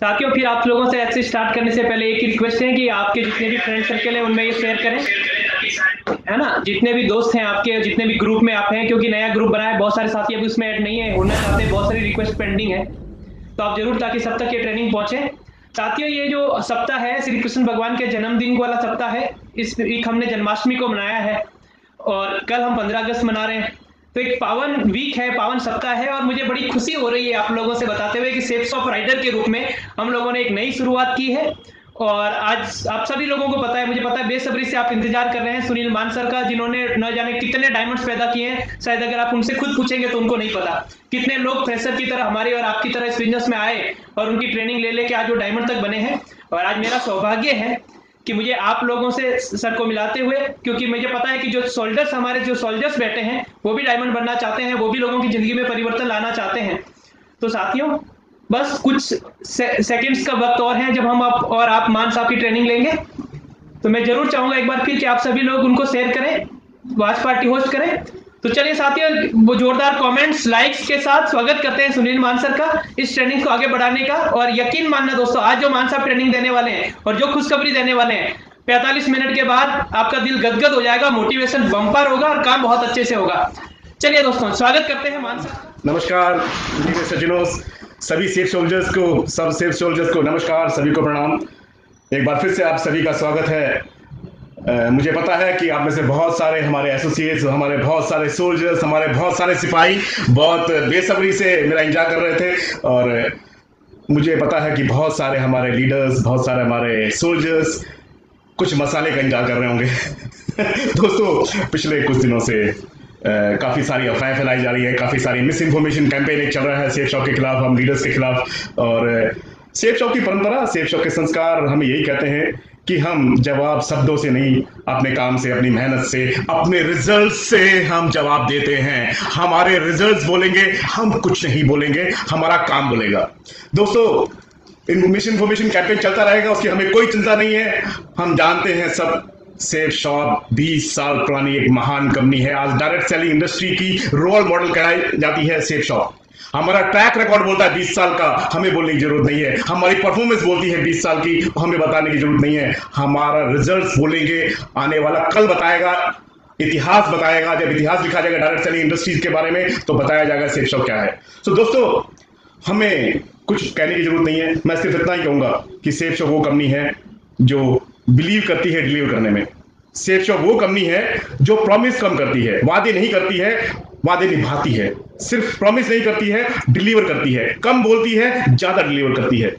साथियों, फिर आप लोगों से ऐसे स्टार्ट करने से पहले एक ही रिक्वेस्ट है कि आपके जितने भी फ्रेंड सर्कल है उनमें ये शेयर करें, है ना। जितने भी दोस्त हैं आपके, जितने भी ग्रुप में आप हैं, क्योंकि नया ग्रुप बना है, बहुत सारे साथी अभी उसमें ऐड नहीं है, होना चाहते हैं, बहुत सारी रिक्वेस्ट पेंडिंग है, तो आप जरूर, ताकि सब तक ये ट्रेनिंग पहुंचे। साथियों, ये जो सप्ताह है श्री कृष्ण भगवान के जन्मदिन वाला सप्ताह है। इस वीक हमने जन्माष्टमी को मनाया है और कल हम 15 अगस्त मना रहे हैं, तो एक पावन वीक है, पावन सप्ताह है, और मुझे बड़ी खुशी हो रही है आप लोगों से बताते हुए कि सेफ्स ऑफ राइडर के रूप में हम लोगों ने एक नई शुरुआत की है। और आज आप सभी लोगों को पता है, मुझे पता है, बेसब्री से आप इंतजार कर रहे हैं सुनील मान सर का, जिन्होंने न जाने कितने डायमंड्स पैदा किए हैं। शायद अगर आप उनसे खुद पूछेंगे तो उनको नहीं पता कितने लोग फ्रेशर की तरह हमारे और आपकी तरह इस बिजनेस में आए और उनकी ट्रेनिंग ले लेके आज वो डायमंड तक बने हैं। और आज मेरा सौभाग्य है कि मुझे आप लोगों से सर को मिलाते हुए, क्योंकि मुझे पता है कि जो सोल्जर्स, हमारे जो सोल्जर्स बैठे हैं, वो भी डायमंड बनना चाहते हैं, वो भी लोगों की जिंदगी में परिवर्तन लाना चाहते हैं। तो साथियों, बस कुछ सेकंड्स का वक्त और है जब हम आप मान साहब की ट्रेनिंग लेंगे। तो मैं जरूर चाहूंगा एक बार फिर कि आप सभी लोग उनको शेयर करें, वॉच पार्टी होस्ट करें। तो चलिए साथियों, वो जोरदार कमेंट्स, लाइक्स के साथ स्वागत करते हैं सुनील मान सर का इस ट्रेनिंग को आगे बढ़ाने का। और यकीन मानना दोस्तों, आज जो मान साहब ट्रेनिंग देने वाले हैं और जो खुशखबरी देने वाले हैं, 45 मिनट के बाद आपका दिल गदगद हो जाएगा, मोटिवेशन बम्पर होगा और काम बहुत अच्छे से होगा। चलिए दोस्तों, स्वागत करते हैं मान साहब। नमस्कार सज्जनों, सभी सेफ सोल्जर्स को, सब सेफ सोल्जर्स को नमस्कार, सभी को प्रणाम। एक बार फिर से आप सभी का स्वागत है। मुझे पता है कि आप में से बहुत सारे हमारे एसोसिएट्स, हमारे बहुत सारे सोल्जर्स, हमारे बहुत सारे सिपाही बहुत बेसब्री से मेरा इंतजार कर रहे थे, और मुझे पता है कि बहुत सारे हमारे लीडर्स, बहुत सारे हमारे सोल्जर्स कुछ मसाले का इंतजार कर रहे होंगे। दोस्तों, पिछले कुछ दिनों से काफ़ी सारी अफवाहें फैलाई जा रही है, काफ़ी सारी मिस इन्फॉर्मेशन कैंपेन एक चल रहा है सेफ शॉप के खिलाफ, हम लीडर्स के खिलाफ। और सेफ शॉप की परंपरा, सेफ शॉप के संस्कार हमें यही कहते हैं कि हम जवाब शब्दों से नहीं, अपने काम से, अपनी मेहनत से, अपने रिजल्ट से हम जवाब देते हैं। हमारे रिजल्ट्स बोलेंगे, हम कुछ नहीं बोलेंगे, हमारा काम बोलेगा। दोस्तों, इन्फॉर्मेशन कैंपेन चलता रहेगा, उसकी हमें कोई चिंता नहीं है। हम जानते हैं सब, सेफ शॉप 20 साल पुरानी एक महान कंपनी है। आज डायरेक्ट सेलिंग इंडस्ट्री की रोल मॉडल कहलाई जाती है सेफ शॉप। हमारा ट्रैक रिकॉर्ड बोलता है 20 साल का, हमें बोलने की जरूरत नहीं है। हमारी परफॉर्मेंस बोलती है 20 साल की, हमें बताने की जरूरत नहीं है। हमारा रिजल्ट्स बोलेंगे, आने वाला कल बताएगा, इतिहास बताएगा। जब इतिहास लिखा जाएगा डायरेक्ट सेलिंग इंडस्ट्रीज के बारे में, तो बताया जाएगा सेफ शॉप क्या है। तो दोस्तों, हमें कुछ कहने की जरूरत नहीं है। मैं सिर्फ इतना ही कहूंगा कि सेफ शॉप वो कंपनी है जो बिलीव करती है डिलीवर करने में। सेफ शॉप वो कंपनी है जो प्रॉमिस कम करती है, वादे नहीं करती है, वादे निभाती है। सिर्फ प्रॉमिस नहीं करती है, डिलीवर करती है। कम बोलती है, ज्यादा डिलीवर करती है।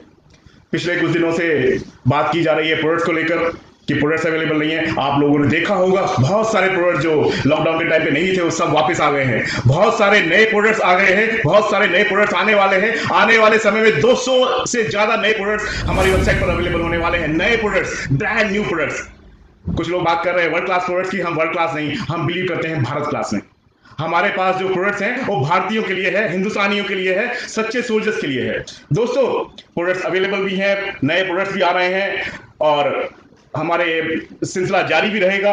पिछले कुछ दिनों से बात की जा रही है प्रोडक्ट्स को लेकर कि प्रोडक्ट्स अवेलेबल नहीं है। आप लोगों ने देखा होगा, बहुत सारे प्रोडक्ट जो लॉकडाउन के टाइम पे नहीं थे वो सब वापस आ गए हैं। बहुत सारे नए प्रोडक्ट्स आ गए हैं, बहुत सारे नए प्रोडक्ट्स आने वाले हैं। आने वाले समय में 200 से ज्यादा नए प्रोडक्ट्स हमारी वेबसाइट पर अवेलेबल होने वाले हैं। नए प्रोडक्ट्स, ब्रांड न्यू प्रोडक्ट्स। कुछ लोग बात कर रहे हैं वर्ल्ड क्लास प्रोडक्ट्स की, हम वर्ल्ड क्लास नहीं, हम बिलीव करते हैं भारत क्लास में। हमारे पास जो प्रोडक्ट्स हैं वो भारतीयों के लिए है, हिंदुस्तानियों के लिए है, सच्चे सोल्जर्स के लिए है। दोस्तों, प्रोडक्ट्स अवेलेबल भी हैं, नए प्रोडक्ट्स भी आ रहे हैं और हमारे सिलसिला जारी भी रहेगा।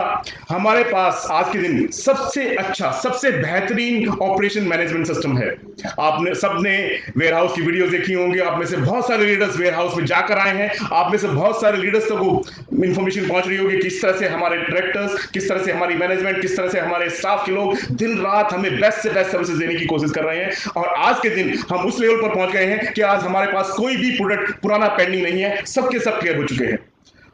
हमारे पास आज के दिन सबसे अच्छा, सबसे बेहतरीन ऑपरेशन मैनेजमेंट सिस्टम है। आपने सबने वेयरहाउस की वीडियोस देखी होंगी। आप में से बहुत सारे लीडर्स वेयरहाउस में जाकर आए हैं। आप में से बहुत सारे लीडर्स तक वो इंफॉर्मेशन पहुंच रही होगी, किस तरह से हमारे डायरेक्टर्स, किस तरह से हमारी मैनेजमेंट, किस तरह से हमारे स्टाफ के लोग दिन रात हमें बेस्ट से बेस्ट सर्विसेज देने की कोशिश कर रहे हैं। और आज के दिन हम उस लेवल पर पहुंच गए हैं कि आज हमारे पास कोई भी प्रोडक्ट पुराना पेंडिंग नहीं है, सबके सब क्लियर हो चुके हैं।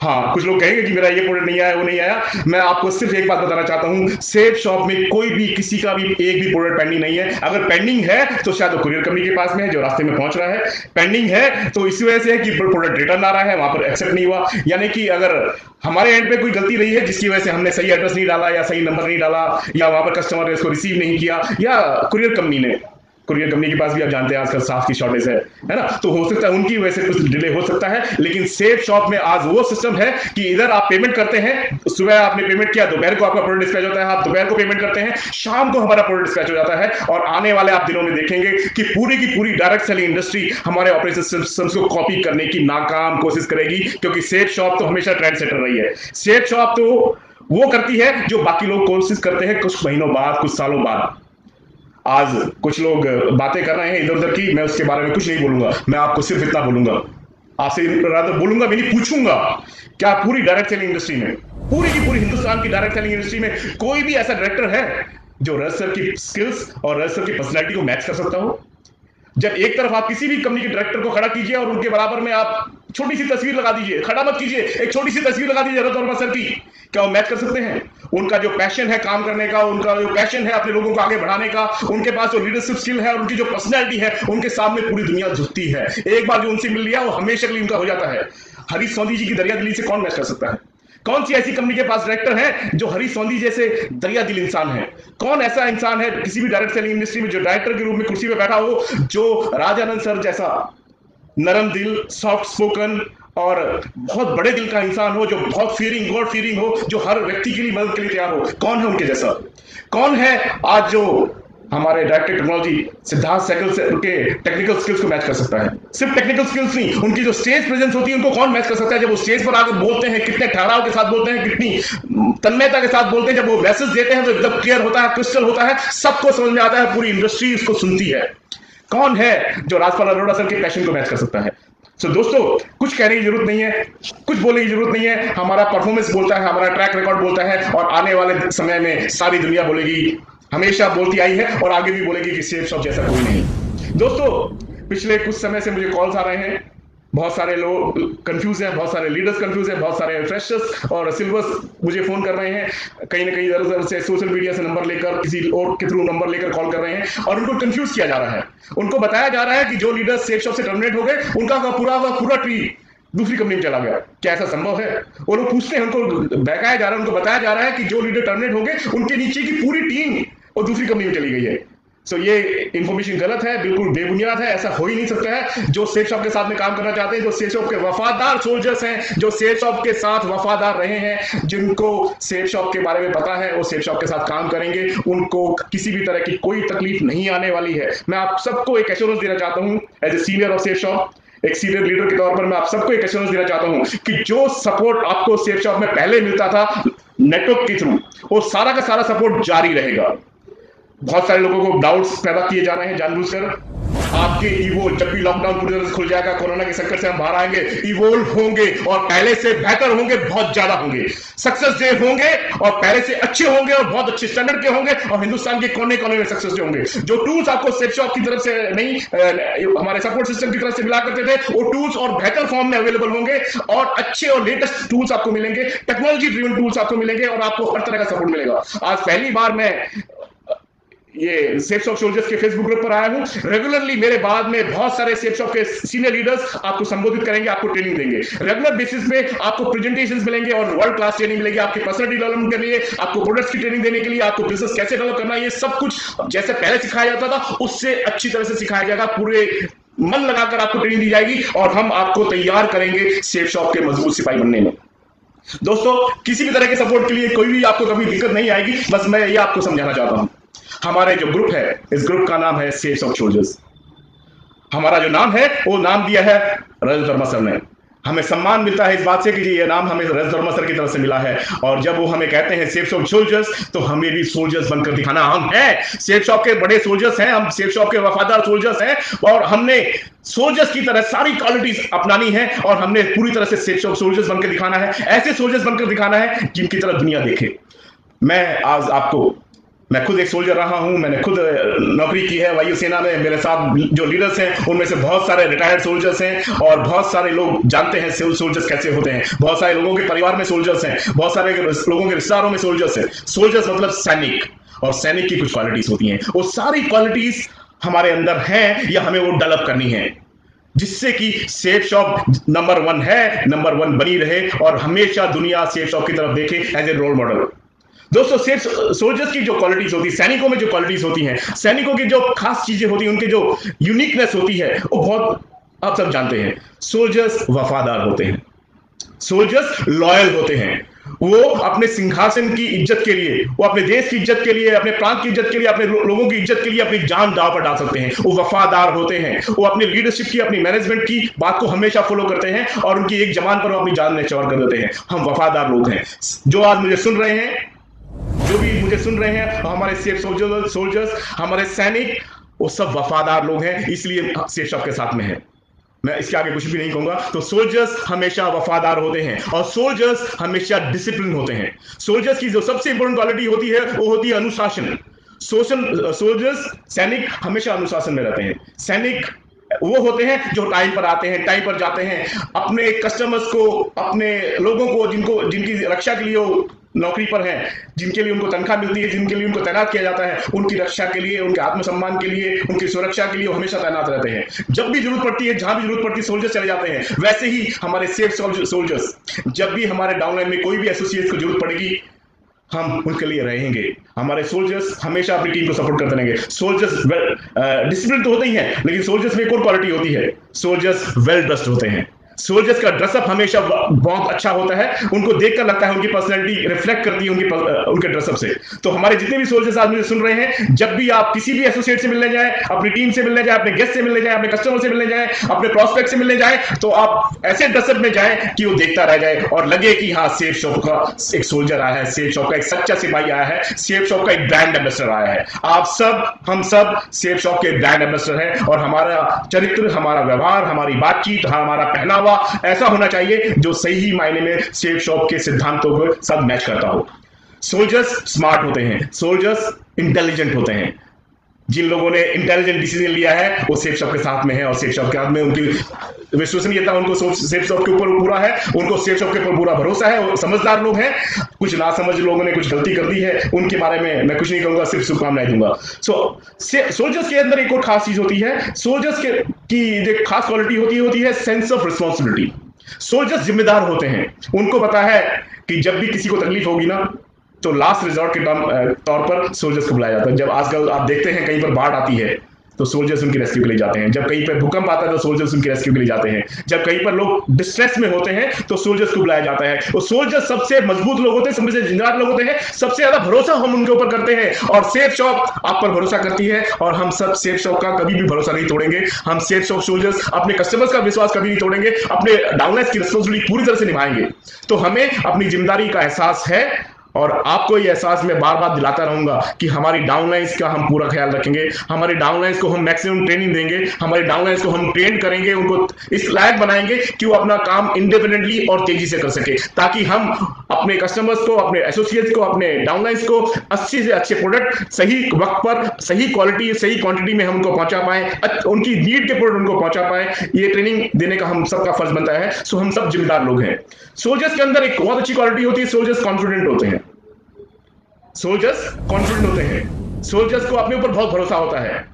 हाँ, कुछ लोग कहेंगे कि मेरा ये प्रोडक्ट नहीं आया, वो नहीं आया। मैं आपको सिर्फ एक बात बताना चाहता हूं, सेफ शॉप में कोई भी, किसी का भी एक भी प्रोडक्ट पेंडिंग नहीं है। अगर पेंडिंग है तो शायद वो कुरियर कंपनी के पास में है जो रास्ते में पहुंच रहा है। पेंडिंग है तो इसी वजह से है कि प्रोडक्ट रिटर्न आ रहा है, वहां पर एक्सेप्ट नहीं हुआ। यानी कि अगर हमारे एंड पे कोई गलती रही है जिसकी वजह से हमने सही एड्रेस नहीं डाला या सही नंबर नहीं डाला, या वहां पर कस्टमर ने इसको रिसीव नहीं किया, या कुरियर कंपनी ने, कुरियर कंपनी के पास भी आप जानते हैं आजकल स्टाफ की शॉर्टेज है ना, तो हो सकता है उनकी वजह से कुछ डिले हो सकता है। लेकिन सेफ शॉप में आज वो सिस्टम है कि इधर आप पेमेंट करते हैं, सुबह आपने पेमेंट किया, दोपहर को आपका प्रोडक्ट डिस्पैच होता है, आप दोपहर को पेमेंट करते हैं, शाम को हमारा प्रोडक्ट डिस्पैच हो जाता है। और आने वाले आप दिनों में देखेंगे कि पूरी की पूरी डायरेक्ट सेलिंग इंडस्ट्री हमारे ऑपरेशन सिस्टम्स को कॉपी करने की नाकाम कोशिश करेगी, क्योंकि सेफ शॉप तो हमेशा ट्रेंड सेटर रही है। सेफ शॉप तो वो करती है जो बाकी लोग कोशिश करते हैं कुछ महीनों बाद, कुछ सालों बाद। आज कुछ लोग बातें कर रहे हैं इधर उधर की, मैं उसके बारे में कुछ नहीं बोलूंगा। मैं आपको सिर्फ इतना बोलूंगा आपसे बोलूंगा भी नहीं, पूछूंगा, क्या पूरी डायरेक्ट सेलिंग इंडस्ट्री में, पूरी की पूरी हिंदुस्तान की डायरेक्ट सेलिंग इंडस्ट्री में कोई भी ऐसा डायरेक्टर है जो रजत सर की स्किल्स और रजत सर की पर्सनैलिटी को मैच कर सकता हो? जब एक तरफ आप किसी भी कंपनी के डायरेक्टर को खड़ा कीजिए और उनके बराबर में आप छोटी सी तस्वीर लगा दीजिए, खड़ा मत कीजिए, एक छोटी सी तस्वीर लगा दीजिए रजत वर्मा सर की, क्या वो मैच कर सकते हैं? उनका जो पैशन है काम करने का, उनका जो पैशन है अपने लोगों को आगे बढ़ाने का, उनके पास जो लीडरशिप स्किल है और उनकी जो पर्सनैलिटी है, उनके सामने पूरी दुनिया झुकती है। एक बार जो उनसे मिल लिया वो हमेशा के लिए उनका हो जाता है। हरीश सौंधी जी की दरिया दिली से कौन मैच कर सकता है? कौन सी ऐसी कंपनी के पास डायरेक्टर है जो हरीश सौंधी जैसे दरिया दिल इंसान है? कौन ऐसा इंसान है किसी भी डायरेक्ट सेलिंग इंडस्ट्री में जो डायरेक्टर के रूप में कुर्सी पे बैठा हो, जो राजानंद सर जैसा नरम दिल, सॉफ्ट स्पोकन और बहुत बड़े दिल का इंसान हो, जो बहुत फीयरिंग, गॉड फीयरिंग हो, जो हर व्यक्ति के लिए मदद के लिए तैयार हो? कौन है उनके जैसा? कौन है आज जो हमारे डायरेक्टर टेक्नोलॉजी सिद्धार्थ सहगल से उनके टेक्निकल स्किल्स को मैच कर सकता है? सिर्फ टेक्निकल स्किल्स नहीं, उनकी जो स्टेज प्रेजेंस होती है उनको कौन मैच कर सकता है? जब वो स्टेज पर आकर बोलते हैं कितने ठहराव के साथ बोलते हैं, कितनी तन्मयता के साथ बोलते हैं, जब वो मैसेज देते हैं तो एकदम क्लियर होता है, क्रिस्टल होता है, सबको समझ में आता है, पूरी इंडस्ट्री उसको सुनती है। कौन है जो राजपाल अरोड़ा सर के पैशन को मैच कर सकता है? दोस्तों, कुछ कहने की जरूरत नहीं है, कुछ बोलने की जरूरत नहीं है, हमारा परफॉर्मेंस बोलता है, हमारा ट्रैक रिकॉर्ड बोलता है, और आने वाले समय में सारी दुनिया बोलेगी, हमेशा बोलती आई है और आगे भी बोलेगी कि सेफ शॉप जैसा कोई नहीं। दोस्तों, पिछले कुछ समय से मुझे कॉल्स आ रहे हैं, बहुत सारे लोग कंफ्यूज हैं, बहुत सारे लीडर्स कंफ्यूज हैं, बहुत सारे फ्रेशर्स और सिल्वर्स मुझे फोन कर रहे हैं, कहीं ना कहीं इधर उधर से सोशल मीडिया से नंबर लेकर, किसी और के थ्रू नंबर लेकर कॉल कर रहे हैं, और उनको कंफ्यूज किया जा रहा है। उनको बताया जा रहा है कि जो लीडर्स सेफ शॉप से टर्मिनेट हो गए उनका पूरा ट्री दूसरी कंपनी में चला गया। क्या ऐसा संभव है? वो लोग पूछते हैं, उनको बहकाया जा रहा है, उनको बताया जा रहा है कि जो लीडर टर्मिनेट हो गए उनके नीचे की पूरी टीम और दूसरी कंपनी में चली गई है। ये इंफॉर्मेशन गलत है, बिल्कुल बेबुनियाद है, ऐसा हो ही नहीं सकता है। जो सेफ शॉप के साथ में काम करना चाहते हैं, जो सेफ शॉप के वफादार सोल्जर्स हैं, जो सेफ शॉप के साथ वफादार रहे हैं, जिनको सेफ शॉप के बारे में पता है, वो सेफ शॉप के साथ काम करेंगे, उनको किसी भी तरह की कोई तकलीफ नहीं आने वाली है। मैं आप सबको एक एश्योरेंस देना चाहता हूं as a senior of Safe Shop, एक सीनियर लीडर के तौर पर मैं आप सबको एक एश्योरेंस देना चाहता हूं कि जो सपोर्ट आपको सेफ शॉप में पहले मिलता था नेटवर्क के थ्रू, वो सारा का सारा सपोर्ट जारी रहेगा। बहुत सारे लोगों को डाउट्स पैदा किए जा रहे हैं जानबूझकर। आपके इवोल्व, जब भी लॉकडाउन पूरी तरह से खुल जाएगा, कोरोना के संकट से हम बाहर आएंगे, इवोल्व होंगे और पहले से बेहतर होंगे, बहुत ज्यादा होंगे, सक्सेस डे होंगे और पहले से अच्छे होंगे और बहुत अच्छे स्टैंडर्ड के होंगे, और हिंदुस्तान के कोने कोने में सक्सेस डे होंगे। जो टूल्स आपको सेफ शॉप की तरफ से नहीं, हमारे सपोर्ट सिस्टम की तरफ से मिला करते थे, वो टूल्स और बेहतर फॉर्म में अवेलेबल होंगे, और अच्छे और लेटेस्ट टूल्स आपको मिलेंगे, टेक्नोलॉजी ड्रिवन टूल्स आपको मिलेंगे, और आपको हर तरह का सपोर्ट मिलेगा। आज पहली बार मैं ये सेफ शॉप सोल्जर्स के फेसबुक ग्रुप पर आया हूं। रेगुलरली मेरे बाद में बहुत सारे सेफ शॉप के सीनियर लीडर्स आपको संबोधित करेंगे, आपको ट्रेनिंग देंगे। रेगुलर बेसिस पे आपको प्रेजेंटेशंस मिलेंगे और वर्ल्ड क्लास ट्रेनिंग मिलेगी, आपकी पर्सनालिटी डेवलपमेंट के लिए, आपको प्रोडक्ट्स की ट्रेनिंग देने के लिए, आपको बिजनेस कैसे डेवलप करना है, ये सब कुछ जैसे पहले सिखाया जाता था उससे अच्छी तरह से सिखाया जाएगा। पूरे मन लगाकर आपको ट्रेनिंग दी जाएगी और हम आपको तैयार करेंगे सेफ शॉप के मजबूत सिपाही बनने में। दोस्तों, किसी भी तरह के सपोर्ट के लिए कोई भी आपको कभी दिक्कत नहीं आएगी, बस मैं ये आपको समझाना चाहता हूं। हमारे जो ग्रुप है, इस ग्रुप का नाम है सेफ शॉप सोल्जर्स। हमारा जो नाम है वो नाम दिया है रजत वर्मा सर ने। हमें सम्मान मिलता है इस बात से कि ये नाम हमें रजत वर्मा सर की तरफ से मिला है, और जब वो हमें कहते हैं सेफ शॉप सोल्जर्स, तो हमें भी सोल्जर्स बनकर दिखाना। हम हैं सेफ शॉप के बड़े सोल्जर्स हैं, हम सेफ शॉप के वफादार सोल्जर्स हैं, और हमने सोल्जर्स की तरह सारी क्वालिटीज अपनानी है, और हमने पूरी तरह से सेफ शॉप सोल्जर्स बनकर दिखाना है। ऐसे सोल्जर्स बनकर दिखाना है जिनकी तरफ दुनिया देखे। मैं खुद एक सोल्जर रहा हूं, मैंने खुद नौकरी की है वायुसेना में। मेरे साथ जो लीडर्स हैं उनमें से बहुत सारे रिटायर्ड सोल्जर्स हैं, और बहुत सारे लोग जानते हैं सोल्जर्स कैसे होते हैं। बहुत सारे लोगों के परिवार में सोल्जर्स हैं, बहुत सारे लोगों के रिश्तेदारों में सोल्जर्स हैं। सोल्जर्स मतलब सैनिक, और सैनिक की कुछ क्वालिटीज होती हैं। वो सारी क्वालिटीज हमारे अंदर हैं, या हमें वो डेवलप करनी है, जिससे कि सेफ शॉप नंबर 1 है, नंबर 1 बनी रहे, और हमेशा दुनिया सेफ शॉप की तरफ देखे एज ए रोल मॉडल। दोस्तों, सेफ सोल्जर्स की जो क्वालिटीज होती है, सैनिकों में जो क्वालिटीज होती हैं, सैनिकों की जो खास चीजें होती हैं, उनके जो यूनिकनेस होती है, वो बहुत आप सब जानते हैं। सोल्जर्स वफादार होते हैं, सोल्जर्स लॉयल होते हैं, वो अपने सिंहासन की इज्जत के लिए, वो अपने देश की इज्जत के लिए, अपने प्रांत की इज्जत के लिए, अपने लोगों की इज्जत के लिए अपनी जान दांव पर डाल सकते हैं। वो वफादार होते हैं, वो अपनी लीडरशिप की, अपनी मैनेजमेंट की बात को हमेशा फॉलो करते हैं, और उनकी एक जबान पर वो अपनी जान न्यौछावर कर देते हैं। हम वफादार लोग हैं। जो आज मुझे सुन रहे हैं, जो भी मुझे सुन रहे हैं, हमारे सेफ सोल्जर्स, हमारे सैनिक, वो सब वफादार लोग हैं, इसलिए सेफ शॉप के साथ में है। मैं इसके आगे कुछ भी नहीं कहूंगा। तो सोल्जर्स हमेशा वफादार होते हैं और सोल्जर्स हमेशा डिसिप्लिन होते हैं। सोल्जर्स की जो सबसे इंपॉर्टेंट क्वालिटी होती है वो होती है अनुशासन। सोल्जर्स सैनिक हमेशा अनुशासन में रहते हैं। सैनिक वो होते हैं जो टाइम पर आते हैं, टाइम पर जाते हैं, अपने कस्टमर्स को, अपने लोगों को जिनकी रक्षा के लिए वो नौकरी पर हैं, जिनके लिए उनको तनख्वाह मिलती है, जिनके लिए उनको तैनात किया जाता है, उनकी रक्षा के लिए, उनके आत्मसम्मान के लिए, उनकी सुरक्षा के लिए वो हमेशा तैनात रहते हैं। जब भी जरूरत पड़ती है, जहां भी जरूरत पड़ती है, सोल्जर्स चले जाते हैं। वैसे ही हमारे सेफ सोल्जर्स, जब भी हमारे डाउनलाइन में कोई भी एसोसिएट को जरूरत पड़ेगी, हम उनके लिए रहेंगे। हमारे सोल्जर्स हमेशा अपनी टीम को सपोर्ट करते रहेंगे। सोल्जर्स डिसिप्लिन तो होते ही हैं, लेकिन सोल्जर्स में एक और क्वालिटी होती है, सोल्जर्स वेल ड्रेस्ड होते हैं। सोल्जर्स का ड्रेसअप हमेशा बहुत अच्छा होता है। उनको देखकर लगता है उनकी पर्सनैलिटी रिफ्लेक्ट करती है उनके ड्रेसअप से। तो हमारे जितने भी सोल्जर्स आज मुझे सुन रहे हैं, जब भी आप किसी भी एसोसिएट से मिलने जाएं, अपनी टीम से मिलने जाएं, अपने गेस्ट से मिलने जाएं, अपने कस्टमर से मिलने जाएं, अपने प्रोस्पेक्ट से मिलने जाएं, तो आप ऐसे ड्रेसअप में जाएं कि वो देखता रह जाए और लगे कि हाँ, सेफ शॉप का एक सोल्जर आया है, सेफ शॉप का एक सच्चा सिपाही आया है, सेफ शॉप का एक ब्रांड एम्बेसडर आया है। आप सब, हम सब सेफ शॉप के ब्रांड एम्बेसडर हैं और हमारा चरित्र, हमारा व्यवहार, हमारी बातचीत, हमारा पहनावा ऐसा होना चाहिए जो सही मायने में सेफ शॉप के सिद्धांतों को सब मैच करता हो। सोल्जर्स स्मार्ट होते हैं, सोल्जर्स इंटेलिजेंट होते हैं। जिन लोगों ने इंटेलिजेंट डिसीजन लिया है वो सेफ शॉप के साथ में है और सेफ शॉप के साथ में उनकी विश्वसनीयता उनको सेफ शॉप के ऊपर पूरा है, उनको सेफ शॉप के ऊपर पूरा भरोसा है। वो समझदार लोग हैं। कुछ नासमझ लोगों ने कुछ गलती कर दी है, उनके बारे में मैं कुछ नहीं कहूंगा, सिर्फ शुभकामनाएं दूंगा। सोल्जर्स के अंदर एक और खास चीज होती है, सोल्जर्स की जो खास क्वालिटी होती है सेंस ऑफ रिस्पॉन्सिबिलिटी। सोल्जर्स जिम्मेदार होते हैं। उनको पता है कि जब भी किसी को तकलीफ होगी ना, तो लास्ट रिजॉर्ट के तौर पर सोल्जर्स को बुलाया जाता है। जब आजकल आप देखते हैं कहीं पर बाढ़ आती है तो सोल्जर्स उनकी रेस्क्यू के लिए जाते हैं। जब कहीं पर भूकंप आता है तो सोल्जर्स उनकी रेस्क्यू के लिए जाते हैं। जब कहीं पर लोग डिस्ट्रेस में होते हैं तो सोल्जर्स को बुलाया जाता है। वो सोल्जर्स सबसे मजबूत लोग होते हैं, सबसे जिम्मेदार लोग होते हैं, सबसे ज्यादा भरोसा हम उनके ऊपर करते हैं और सेफ शॉप आप पर भरोसा करती है और हम सब सेफ शॉप का कभी भी भरोसा नहीं तोड़ेंगे। हम सेफ शॉप सोल्जर्स अपने कस्टमर्स का विश्वास कभी नहीं तोड़ेंगे, अपने डाउनलाइन की रिस्पॉन्सिबिलिटी पूरी तरह से निभाएंगे। तो हमें अपनी जिम्मेदारी का एहसास है और आपको ये एहसास मैं बार बार दिलाता रहूंगा कि हमारी डाउनलाइंस का हम पूरा ख्याल रखेंगे। हमारे डाउनलाइंस को हम मैक्सिमम ट्रेनिंग देंगे, हमारे डाउनलाइंस को हम ट्रेन करेंगे, उनको इस लायक बनाएंगे कि वो अपना काम इंडिपेंडेंटली और तेजी से कर सके, ताकि हम अपने कस्टमर्स को, अपने एसोसिएट्स को, अपने डाउनलाइंस को अच्छे से अच्छे प्रोडक्ट सही वक्त पर, सही क्वालिटी, सही क्वांटिटी में हम उनको पहुंचा पाए, उनकी नीड के प्रोडक्ट उनको पहुंचा पाए। ये ट्रेनिंग देने का हम सबका फर्ज बनता है। सो हम सब जिम्मेदार लोग हैं। सोल्जर्स के अंदर एक बहुत अच्छी क्वालिटी होती है, सोल्जर्स कॉन्फिडेंट होते हैं। सोल्जर्स कॉन्फिडेंट होते हैं। सोल्जर्स को अपने ऊपर बहुत भरोसा होता है।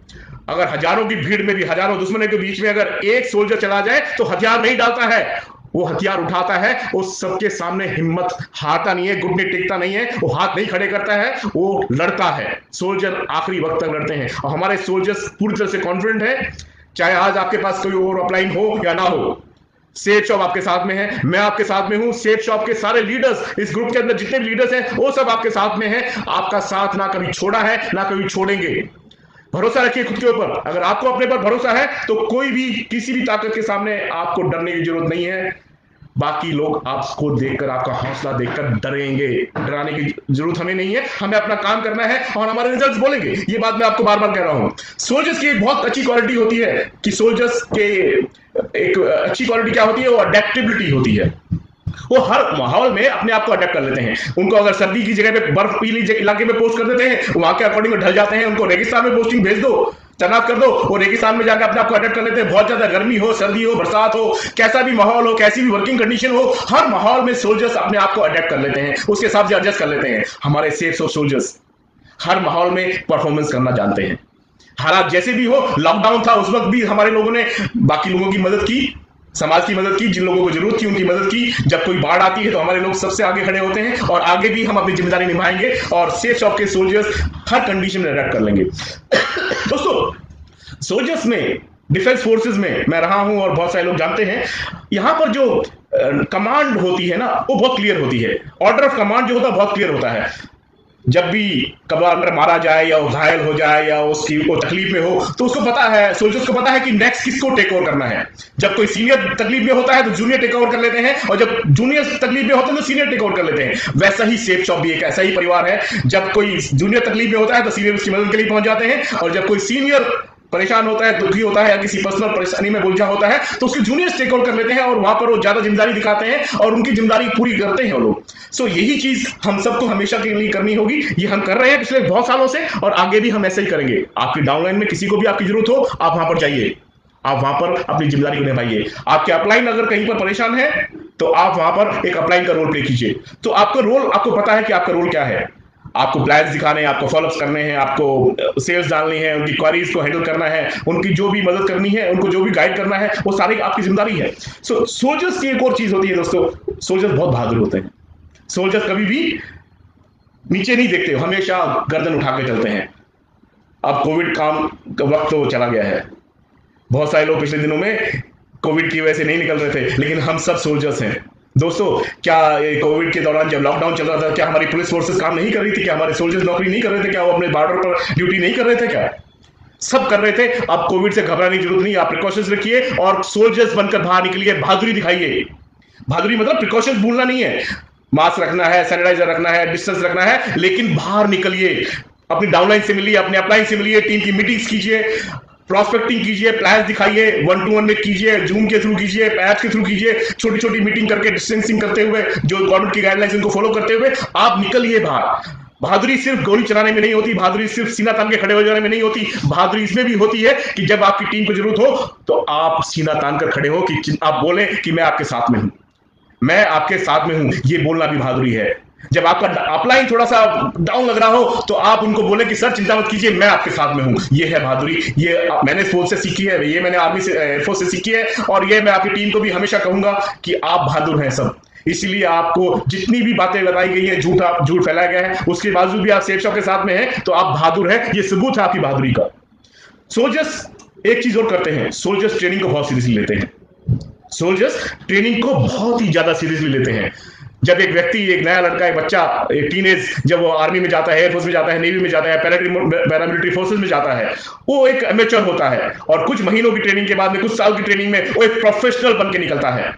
अगर हजारों की भीड़ में भी, हजारों दुश्मनों के बीच में अगर एक सोल्जर चला जाए तो हथियार नहीं डालता है, वो हथियार उठाता है। वो सबके सामने हिम्मत हारता नहीं है, घुटने टेकता नहीं है, वो हाथ नहीं खड़े करता है, वो लड़ता है। सोल्जर आखिरी वक्त तक लड़ते हैं और हमारे सोल्जर्स पूरी तरह से कॉन्फिडेंट है। चाहे आज आपके पास कोई और अपलाइन हो या ना हो, सेफ शॉप आपके साथ में है, मैं आपके साथ में हूं। सेफ शॉप के सारे लीडर्स, इस ग्रुप के अंदर जितने भी लीडर्स हैं वो सब आपके साथ में हैं। आपका साथ ना कभी छोड़ा है, ना कभी छोड़ेंगे। भरोसा रखिए खुद के ऊपर। अगर आपको अपने पर भरोसा है तो कोई भी, किसी भी ताकत के सामने आपको डरने की जरूरत नहीं है। बाकी लोग आपको देखकर, आपका हौसला देखकर डरेंगे, डराने की जरूरत हमें नहीं है। हमें अपना काम करना है और हमारे रिजल्ट्स बोलेंगे। ये बात मैं आपको बार बार कह रहा हूं। सोल्जर्स की एक बहुत अच्छी क्वालिटी होती है कि सोल्जर्स के एक अच्छी क्वालिटी क्या होती है, वो अडेप्टेबिलिटी होती है। वो हर माहौल में अपने आप को अडेप्ट कर लेते हैं। उनको अगर सर्दी की जगह पे बर्फीली इलाके में पोस्ट कर देते हैं, वहां के अकॉर्डिंग ढल जाते हैं। उनको रेगिस्तान में पोस्टिंग भेज दो, तैनात कर दो, वो रेगिस्तान में जाकर अपने आप को अडेप्ट कर लेते हैं। बहुत ज्यादा गर्मी हो, सर्दी हो, बरसात हो, कैसा भी माहौल हो, कैसी भी वर्किंग कंडीशन हो, हर माहौल में सोल्जर्स अपने आप को अडेप्ट कर लेते हैं, उसके हिसाब से एडजस्ट कर लेते हैं। हमारे सेफ सोल्जर्स हर माहौल में परफॉर्मेंस करना जानते हैं। हालात जैसे भी हो, लॉकडाउन था उस वक्त भी हमारे लोगों ने बाकी लोगों की मदद की, समाज की मदद की, जिन लोगों को जरूरत थी उनकी मदद की। जब कोई बाढ़ आती है तो हमारे लोग सबसे आगे खड़े होते हैं और आगे भी हम अपनी जिम्मेदारी निभाएंगे और सेफ शॉप के सोल्जर्स हर कंडीशन में अडेप्ट कर लेंगे। दोस्तों, सोल्जर्स में, डिफेंस फोर्सेस में मैं रहा हूं और बहुत सारे लोग जानते हैं, यहां पर जो कमांड होती है ना, वो बहुत क्लियर होती है। ऑर्डर ऑफ कमांड जो होता है बहुत क्लियर होता है। जब भी कमांडर मारा जाए या वो घायल हो जाए या उसकी वो तकलीफ में हो तो उसको पता है, सोल्जर्स को पता है कि नेक्स्ट किसको टेक ओवर करना है। जब कोई सीनियर तकलीफ में होता है तो जूनियर टेक ओवर कर लेते हैं और जब जूनियर तकलीफ में होते हैं तो सीनियर टेक ओवर कर लेते हैं। वैसा ही सेफ शॉप भी एक ऐसा ही परिवार है। जब कोई जूनियर तकलीफ में होता है तो सीनियर उसकी मदद के लिए पहुंच जाते हैं और जब कोई सीनियर परेशान होता है, दुखी होता है या किसी पर्सनल परेशानी में उलझा होता है तो उसके जूनियर्स टेक ओवर कर लेते हैं और वहां पर वो ज्यादा जिम्मेदारी दिखाते हैं और उनकी जिम्मेदारी पूरी करते हैं वो लोग। सो यही चीज हम सबको हमेशा के लिए करनी होगी। ये हम कर रहे हैं पिछले बहुत सालों से और आगे भी हम ऐसे ही करेंगे। आपकी डाउनलाइन में किसी को भी आपकी जरूरत हो, आप वहां पर जाइए, आप वहां पर अपनी जिम्मेदारी को निभाइए। आपके अपलाइन अगर कहीं पर परेशान है तो आप वहां पर एक अपलाइन का रोल प्ले कीजिए। तो आपका रोल, आपको पता है कि आपका रोल क्या है। आपको प्लान्स दिखाने हैं, आपको फॉलोअप्स करने हैं, आपको सेल्स डालनी है, उनकी क्वारीज को हैंडल करना है, उनकी जो भी मदद करनी है, उनको जो भी गाइड करना है, वो सारी आपकी जिम्मेदारी है। सो सोल्जर्स की एक और चीज होती है दोस्तों, सोल्जर्स बहुत बहादुर होते हैं। सोल्जर्स कभी भी नीचे नहीं देखते, हमेशा गर्दन उठा के चलते हैं। अब कोविड काम का वक्त तो चला गया है, बहुत सारे लोग पिछले दिनों में कोविड की वजह से नहीं निकल रहे थे, लेकिन हम सब सोल्जर्स हैं दोस्तों। क्या कोविड के दौरान जब लॉकडाउन चल रहा था, क्या हमारी पुलिस फोर्सेस काम नहीं कर रही थी? क्या हमारे सोल्जर्स नौकरी नहीं कर रहे थे? क्या वो अपने बॉर्डर पर ड्यूटी नहीं कर रहे थे? क्या सब कर रहे थे। अब कोविड से घबराने की जरूरत नहीं, आप प्रिकॉशंस रखिए और सोल्जर्स बनकर बाहर निकलिए, बहादुरी दिखाइए। बहादुरी मतलब प्रिकॉशंस भूलना नहीं है, मास्क रखना है, सैनिटाइजर रखना है, डिस्टेंस रखना है, लेकिन बाहर निकलिए, अपनी डाउनलाइन से मिलिए, अपने अपलाइन से मिलिए, टीम की मीटिंग्स कीजिए, प्रॉस्पेक्टिंग कीजिए, प्लान्स दिखाइए, 1-to-1 में कीजिए, जूम के थ्रू कीजिए, ऐप्स के थ्रू कीजिए, छोटी छोटी मीटिंग करके डिस्टेंसिंग करते हुए, जो गवर्नमेंट की गाइडलाइंस उनको फॉलो करते हुए आप निकलिए बाहर। बहादुरी सिर्फ गोली चलाने में नहीं होती, बहादुरी सिर्फ सीना तान के खड़े हो जाने में नहीं होती, बहादुरी इसमें भी होती है कि जब आपकी टीम को जरूरत हो तो आप सीना तान कर खड़े हो, कि आप बोले कि मैं आपके साथ में हूं, मैं आपके साथ में हूं। ये बोलना भी बहादुरी है। जब आपका अपलाइन थोड़ा सा डाउन लग रहा हो तो आप उनको बोले कि सर चिंता मत कीजिए, मैं आपके साथ में हूं। ये है बहादुरी। ये मैंने फोर्स से सीखी है, ये मैंने आर्मी से, एयरफोर्स से सीखी है, और ये मैं आपकी टीम को भी हमेशा कहूंगा कि आप बहादुर हैं सब। इसलिए आपको जितनी भी बातें बताई गई है, झूठ फैलाया गया है, उसके बावजूद भी आप सेफ शॉप के साथ में हैं, तो आप बहादुर हैं। ये सबूत है आपकी बहादुरी का। सोल्जर्स एक चीज और करते हैं, सोल्जर्स ट्रेनिंग को बहुत सीरियसली लेते हैं। सोल्जर्स ट्रेनिंग को बहुत ही ज्यादा सीरियसली लेते हैं। जब एक व्यक्ति, एक नया लड़का, एक बच्चा, एक टीनेज, जब वो आर्मी में जाता है, एयरफोर्स में जाता है, नेवी में जाता है, पैरामिलिट्री फोर्सेस में जाता है, वो एक एमेच्योर होता है और कुछ महीनों की ट्रेनिंग के बाद में, कुछ साल की ट्रेनिंग में वो एक प्रोफेशनल बन के निकलता है।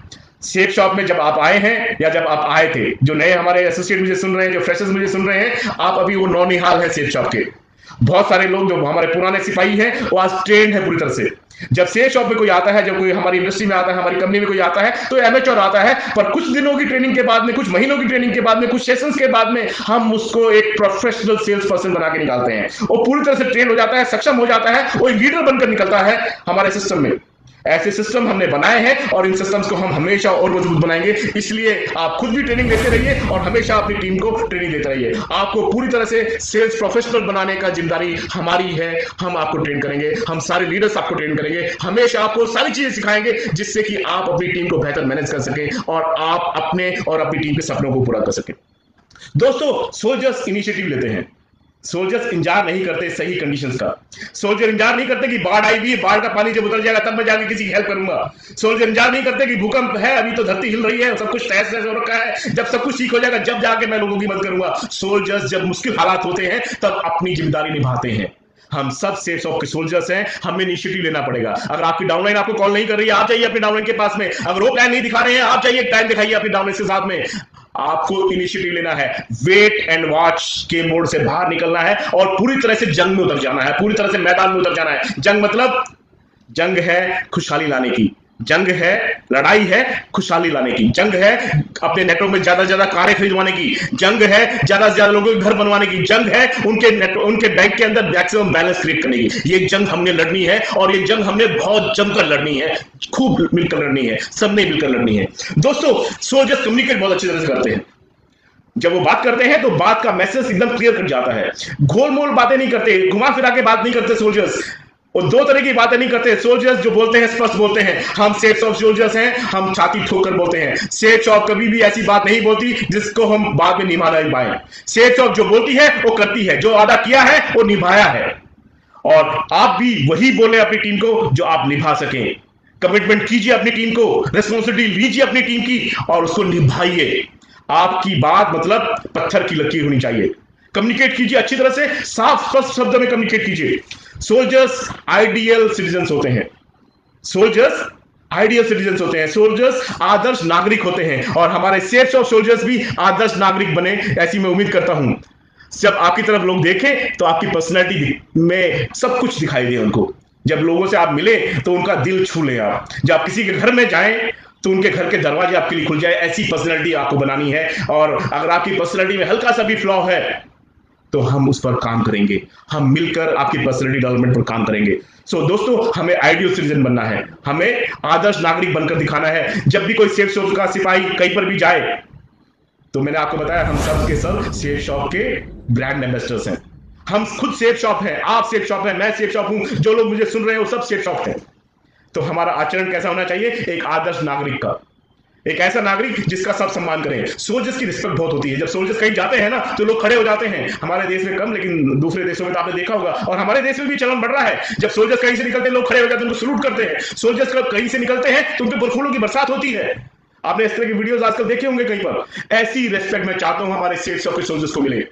सेफ शॉप में जब आप आए हैं या जब आप आए थे, जो नए हमारे एसोसिएट मुझे सुन रहे हैं, जो फ्रेशर्स मुझे सुन रहे हैं, आप अभी वो नौनिहाल है सेफ शॉप के। बहुत सारे लोग जो हमारे पुराने सिपाही हैं वो आज ट्रेंड है पूरी तरह से। जब सेफ शॉप में कोई आता है, जब कोई हमारी इंडस्ट्री में आता है, हमारी कंपनी में कोई आता है, तो एमेच्योर आता है, पर कुछ दिनों की ट्रेनिंग के बाद में, कुछ महीनों की ट्रेनिंग के बाद में, कुछ सेशंस के बाद में हम उसको एक प्रोफेशनल सेल्स पर्सन बना के निकालते हैं। वो पूरी तरह से ट्रेन हो जाता है, सक्षम हो जाता है, वो लीडर बनकर निकलता है हमारे सिस्टम में। ऐसे सिस्टम हमने बनाए हैं और इन सिस्टम्स को हम हमेशा और मजबूत बनाएंगे। इसलिए आप खुद भी ट्रेनिंग देते रहिए और हमेशा अपनी टीम को ट्रेनिंग देते रहिए। आपको पूरी तरह से सेल्स प्रोफेशनल बनाने का जिम्मेदारी हमारी है। हम आपको ट्रेन करेंगे, हम सारे लीडर्स आपको ट्रेन करेंगे, हमेशा आपको सारी चीजें सिखाएंगे जिससे कि आप अपनी टीम को बेहतर मैनेज कर सकें और आप अपने और अपनी टीम के सपनों को पूरा कर सकें। दोस्तों, सोल्जर्स इनिशिएटिव लेते हैं। सोल्जर्स इंतजार नहीं करते सही कंडीशंस का। सोल्जर इंतजार नहीं करते कि बाढ़ आई भी, बाढ़ का पानी जब उतर जाएगा तब मैं जाके किसी की हेल्प करूंगा। सोल्जर इंतजार नहीं करते कि भूकंप है, अभी तो धरती हिल रही है, सब कुछ तहस नहस हो रखा है, जब सब कुछ ठीक हो जाएगा जब जाके मैं लोगों की मदद करूंगा। सोल्जर्स जब मुश्किल हालात होते हैं तब अपनी जिम्मेदारी निभाते हैं। हम सब सेफ शॉप के सोल्जर्स हैं, हमें इनिशिएटिव लेना पड़ेगा। अगर आपकी डाउनलाइन आपको कॉल नहीं कर रही है, आप जाइए अपनी डाउनलाइन के पास में। अगर वो प्लान नहीं दिखा रहे हैं, आप जाइए टाइम दिखाइए अपनी डाउनलाइन के साथ में। आपको इनिशिएटिव लेना है, वेट एंड वॉच के मोड से बाहर निकलना है और पूरी तरह से जंग में उतर जाना है, पूरी तरह से मैदान में उतर जाना है। जंग मतलब, जंग है खुशहाली लाने की, जंग है लड़ाई है खुशहाली लाने की, जंग है अपने नेटवर्क में ज्यादा से ज्यादा कारें खरीदवाने की, जंग है ज्यादा से ज्यादा लोगों के घर बनवाने की, जंग है उनके बैंक के अंदर मैक्सिमम बैलेंस क्रिएट करने की। ये जंग हमने लड़नी है और ये जंग हमने बहुत जमकर लड़नी है, खूब मिलकर लड़नी है, सबने मिलकर लड़नी है। दोस्तों, सोल्जर्स कम्युनिकेट बहुत अच्छी तरह से करते हैं। जब वो बात करते हैं तो बात का मैसेज एकदम क्लियर कर जाता है। गोलमोल बातें नहीं करते, घुमा फिरा के बात नहीं करते सोल्जर्स। और दो तरह की बातें नहीं करते सोल्जर्स। जो बोलते हैं स्पष्ट बोलते हैं, हम सेफ शॉप सोल्जर्स हैं, हम छाती ठोकर बोलते हैं। सेफ शॉप कभी भी ऐसी बात नहीं बोलती जिसको हम बाद में निभा नहीं पाए। सेफ शॉप जो बोलती है वो करती है, जो वादा किया है वो निभाया है। और आप भी वही बोले अपनी टीम को जो आप निभा सकें। कमिटमेंट कीजिए अपनी टीम को, रिस्पॉन्सिबिलिटी लीजिए अपनी टीम की और उसको निभाइए। आपकी बात मतलब पत्थर की लकीर होनी चाहिए। कम्युनिकेट कीजिए अच्छी तरह से, साफ स्पष्ट शब्दों में कम्युनिकेट कीजिए। सोल्जर्स आइडियल सिटीजन्स होते हैं, सोल्जर्स आइडियल सिटीजन्स होते हैं, सोल्जर्स आदर्श नागरिक होते हैं और हमारे सेफ शॉप सोल्जर्स भी आदर्श नागरिक बने, ऐसी मैं उम्मीद करता हूं। जब आपकी तरफ लोग देखें तो आपकी पर्सनैलिटी में सब कुछ दिखाई दे उनको। जब लोगों से आप मिले तो उनका दिल छू लें आप। जब आप किसी के घर में जाएं तो उनके घर के दरवाजे आपके लिए खुल जाए। ऐसी पर्सनैलिटी आपको बनानी है। और अगर आपकी पर्सनैलिटी में हल्का सा भी फ्लॉ है तो हम उस पर काम करेंगे, हम मिलकर आपकी पर्सनैलिटी डेवलपमेंट पर काम करेंगे। दोस्तों, हमें आइडियल सिटीजन बनना है, हमें आदर्श नागरिक बनकर दिखाना है। जब भी कोई सेफ शॉप का सिपाही कहीं पर भी जाए तो मैंने आपको बताया हम सब के सब सेफ शॉप के ब्रांड एम्बेसडर्स हैं। हम खुद सेफ शॉप हैं, आप सेफ शॉप हैं, मैं सेफ शॉप हूं, जो लोग मुझे सुन रहे हैं वो सब सेफ शॉप हैं। तो हमारा आचरण कैसा होना चाहिए? एक आदर्श नागरिक का, एक ऐसा नागरिक जिसका सब सम्मान करें। सोल्जर्स की रिस्पेक्ट बहुत होती है। जब सोल्जर्स कहीं जाते हैं ना तो लोग खड़े हो जाते हैं। हमारे देश में कम, लेकिन दूसरे देशों में तो आपने देखा होगा, और हमारे देश में भी चलन बढ़ रहा है। जब सोल्जर्स कहीं से निकलते हैं लोग खड़े हो जाते हैं, उनको सलूट करते हैं। सोल्जर्स कहीं से निकलते हैं तो उनके पर फूलों की बरसात होती है। आपने इस तरह की वीडियोस आजकल देखे होंगे कहीं पर। ऐसी रिस्पेक्ट मैं चाहता हूं हमारे सेफ शॉप के सोल्जर्स को मिले।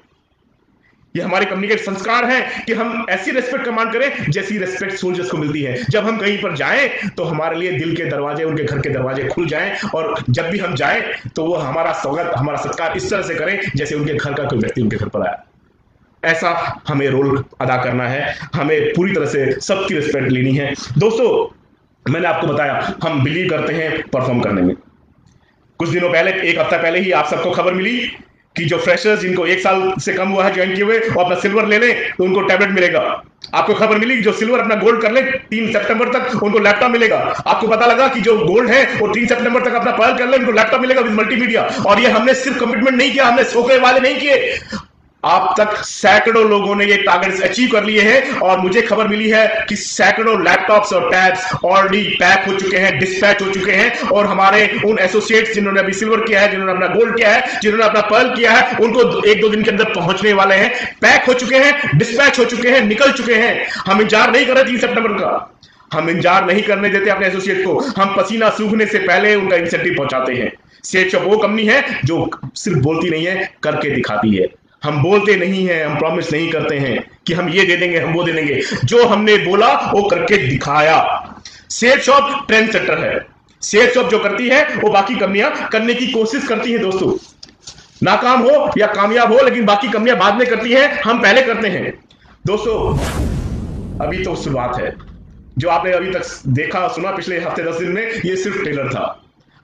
ये हमारे कंपनी के संस्कार है कि हम ऐसी रिस्पेक्ट कमांड करें जैसी रिस्पेक्ट सोल्जर्स को मिलती है। जब हम कहीं पर जाएं तो हमारे लिए दिल के दरवाजे, उनके घर के दरवाजे खुल जाएं, और जब भी हम जाएं तो वो हमारा स्वागत, हमारा सत्कार इस तरह से करें जैसे उनके घर का कोई व्यक्ति उनके घर पर आया। ऐसा हमें रोल अदा करना है, हमें पूरी तरह से सबकी रिस्पेक्ट लेनी है। दोस्तों, मैंने आपको बताया हम बिलीव करते हैं परफॉर्म करने में। कुछ दिनों पहले, एक हफ्ता पहले ही आप सबको खबर मिली कि जो फ्रेशर्स जिनको 1 साल से कम हुआ है ज्वाइन किए हुए, वो अपना सिल्वर ले लें तो उनको टैबलेट मिलेगा। आपको खबर मिली जो सिल्वर अपना गोल्ड कर ले 3 सितंबर तक उनको लैपटॉप मिलेगा। आपको पता लगा कि जो गोल्ड है वो 3 सितंबर तक अपना पर्ल कर ले, उनको लैपटॉप मिलेगा विद मल्टीमीडिया। और ये हमने सिर्फ कमिटमेंट नहीं किया, हमने सोखे वाले नहीं किए। आप तक सैकड़ों लोगों ने ये टारगेट्स अचीव कर लिए हैं, और मुझे खबर मिली है कि सैकड़ों लैपटॉप्स और टैब्स ऑलरेडी पैक हो चुके हैं, डिस्पैच हो चुके हैं। और हमारे उन एसोसिएट्स जिन्होंने अभी सिल्वर किया है, जिन्होंने अपना गोल्ड किया है, जिन्होंने अपना पर्ल किया है, उनको 1-2 दिन के अंदर पहुंचने वाले हैं। पैक हो चुके हैं, डिस्पैच हो चुके हैं, निकल चुके हैं। हम इंतजार नहीं कर रहे 3 सितंबर का, हम इंतजार नहीं करने देते अपने एसोसिएट को। हम पसीना सूखने से पहले उनका इंसेंटिव पहुंचाते हैं। सेफ शॉप वो कंपनी है जो सिर्फ बोलती नहीं है, करके दिखाती है। हम बोलते नहीं हैं, हम प्रॉमिस नहीं करते हैं कि हम ये दे देंगे, हम वो दे देंगे। जो हमने बोला वो करके दिखाया। सेफ शॉप ट्रेंड सेटर है। सेफ शॉप जो करती है वो बाकी कंपनियां करने की कोशिश करती हैं। दोस्तों, नाकाम हो या कामयाब हो, लेकिन बाकी कंपनियां बाद में करती हैं, हम पहले करते हैं। दोस्तों, अभी तो शुरुआत है। जो आपने अभी तक देखा सुना पिछले हफ्ते 10 दिन में, ये सिर्फ ट्रेलर था।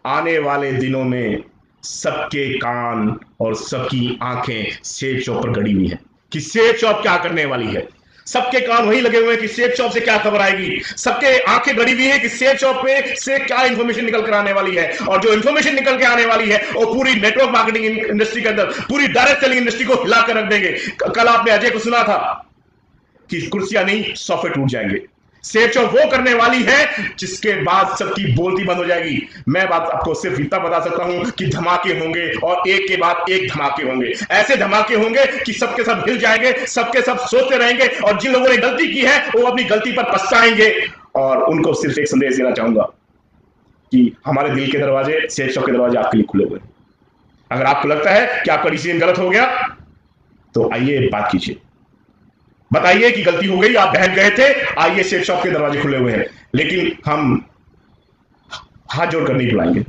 आने वाले दिनों में सबके कान और सबकी आंखें सेफ शॉप पर गड़ी हुई हैं कि सेफ शॉप क्या करने वाली है। सबके कान वही लगे हुए हैं कि सेफ शॉप से क्या खबर आएगी। सबके आंखें गड़ी हुई है कि सेफ शॉप पे से क्या इंफॉर्मेशन निकल कर आने वाली है। और जो इंफॉर्मेशन निकल के आने वाली है वो पूरी नेटवर्क मार्केटिंग इंडस्ट्री के अंदर, पूरी डायरेक्ट सेलिंग इंडस्ट्री को हिला कर रख देंगे। कल आपने अजय को सुना था कि कुर्सियां नहीं, सोफे टूट जाएंगे। सेफ शॉप वो करने वाली है जिसके बाद सबकी बोलती बंद हो जाएगी। मैं बात आपको सिर्फ इतना बता सकता हूं कि धमाके होंगे, और एक के बाद एक धमाके होंगे। ऐसे धमाके होंगे कि सबके सब हिल जाएंगे, सबके सब सोचते रहेंगे, और जिन लोगों ने गलती की है वो अपनी गलती पर पछताएंगे। और उनको सिर्फ एक संदेश देना चाहूंगा कि हमारे दिल के दरवाजे, सेफ शॉप के दरवाजे आपके लिए खुले हुए हैं। अगर आपको लगता है कि आपका डिसीजन गलत हो गया तो आइए बात कीजिए, बताइए कि गलती हो गई, आप बहक गए थे, आइए सेफ शॉप के दरवाजे खुले हुए हैं। लेकिन हम हाथ जोड़कर नहीं बुलाएंगे,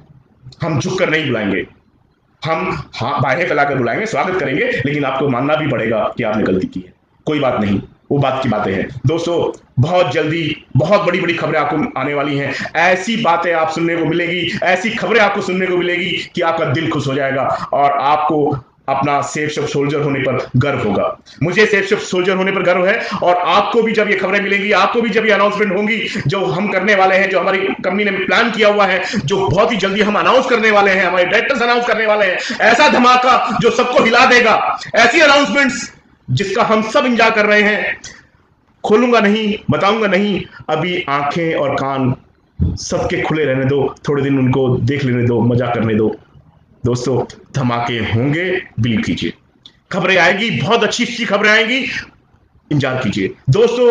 हम झुककर नहीं बुलाएंगे, हम बाहें फैलाकर बुलाएंगे, स्वागत करेंगे। लेकिन आपको मानना भी पड़ेगा कि आपने गलती की है। कोई बात नहीं, वो बात की बातें हैं। दोस्तों, बहुत जल्दी बहुत बड़ी बड़ी खबरें आपको आने वाली हैं। ऐसी बातें आप सुनने को मिलेगी, ऐसी खबरें आपको सुनने को मिलेगी कि आपका दिल खुश हो जाएगा, और आपको अपना सेफ शॉप सोल्जर होने पर गर्व होगा। मुझे सेफ शॉप सोल्जर होने पर गर्व है, और आपको भी जब ये खबरें मिलेंगी, आपको भी जब ये अनाउंसमेंट होंगी जो हम करने वाले हैं, जो हमारी कंपनी ने प्लान किया हुआ है, जो बहुत ही जल्दी हम अनाउंस करने वाले हैं, हमारे डायरेक्टर्स अनाउंस करने वाले हैं, ऐसा धमाका जो सबको हिला देगा, ऐसी अनाउंसमेंट्स जिसका हम सब इंतजार कर रहे हैं। खोलूंगा नहीं, बताऊंगा नहीं, अभी आंखें और कान सबके खुले रहने दो, थोड़े दिन उनको देख लेने दो, मजा करने दो। दोस्तों, धमाके होंगे, बिलीव कीजिए। खबरें आएगी, बहुत अच्छी अच्छी खबरें आएंगी, इंतजार कीजिए। दोस्तों,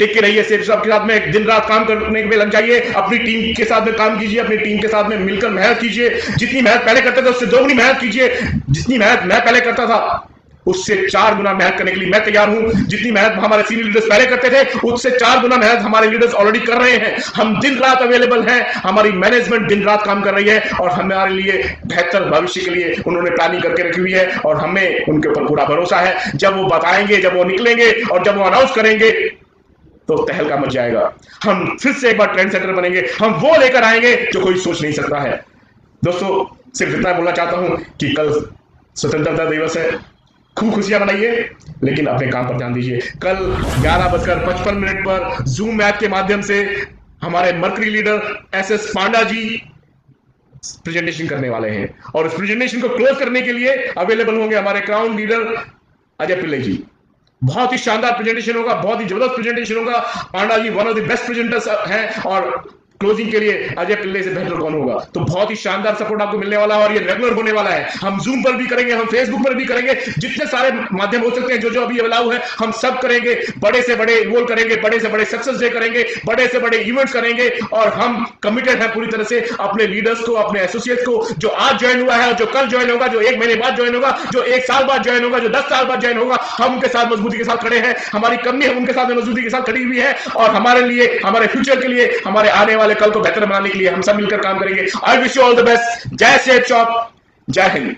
टिक के रहिए सेफ शॉप के साथ में, दिन रात काम करने में लग जाइए, अपनी टीम के साथ में काम कीजिए, अपनी टीम के साथ में मिलकर मेहनत कीजिए। जितनी मेहनत पहले करते थे उससे 2 गुनी मेहनत कीजिए। जितनी मेहनत मैं पहले करता था उससे 4 गुना मेहनत करने के लिए मैं तैयार हूं। जितनी मेहनत हमारे सीनियर लीडर्स पहले करते थे उससे 4 गुना मेहनत हमारे लीडर्स ऑलरेडी कर रहे हैं। हम दिन रात अवेलेबल हैं, हमारी मैनेजमेंट दिन रात काम कर रही है, और हमारे लिए बेहतर भविष्य के लिए उन्होंने प्लानिंग करके रखी हुई है, और हमें उनके ऊपर पूरा भरोसा है। जब वो बताएंगे, जब वो निकलेंगे और जब वो अनाउंस करेंगे, तो तहलका मच जाएगा। हम फिर से एक बार ट्रेंड सेटर बनेंगे, हम वो लेकर आएंगे जो कोई सोच नहीं सकता है। दोस्तों, सिर्फ इतना बोलना चाहता हूं कि कल स्वतंत्रता दिवस है, खूब खुशियां मनाइए, लेकिन अपने काम पर ध्यान दीजिए। कल 11:55 पर जूम ऐप के माध्यम से हमारे मर्करी लीडर SS पांडा जी प्रेजेंटेशन करने वाले हैं, और उस प्रेजेंटेशन को क्लोज करने के लिए अवेलेबल होंगे हमारे क्राउन लीडर अजय पिल्ले जी। बहुत ही शानदार प्रेजेंटेशन होगा, बहुत ही जबरदस्त प्रेजेंटेशन होगा। Panda ji one of the best presenters हैं, और क्लोजिंग के लिए अजय पिल्ले से बेहतर कौन होगा। तो बहुत ही शानदार सपोर्ट आपको मिलने वाला है, और ये रेगुलर होने वाला है। हम जूम पर भी करेंगे, हम फेसबुक पर भी करेंगे, जितने सारे माध्यम हो सकते हैं जो अभी अलाउ है, हम सब करेंगे। बड़े से बड़े इन्वॉल्व करेंगे, बड़े से बड़े सक्सेस डे करेंगे, बड़े से बड़े इवेंट्स करेंगे, और हम कमिटेड हैं पूरी तरह से अपने लीडर्स को, अपने एसोसिएट्स को, जो आज ज्वाइन हुआ है और जो कल ज्वाइन होगा, जो 1 महीने बाद ज्वाइन होगा, जो 1 साल बाद ज्वाइन होगा, जो 10 साल बाद ज्वाइन होगा, हम उनके साथ मजबूती के साथ खड़े हैं। हमारी कंपनी उनके साथ मजबूती के साथ खड़ी हुई है, और हमारे लिए, हमारे फ्यूचर के लिए, हमारे आने वाले कल को बेहतर बनाने के लिए हम सब मिलकर काम करेंगे। I wish you all the best. जय सेठ शॉप, जय हिंद।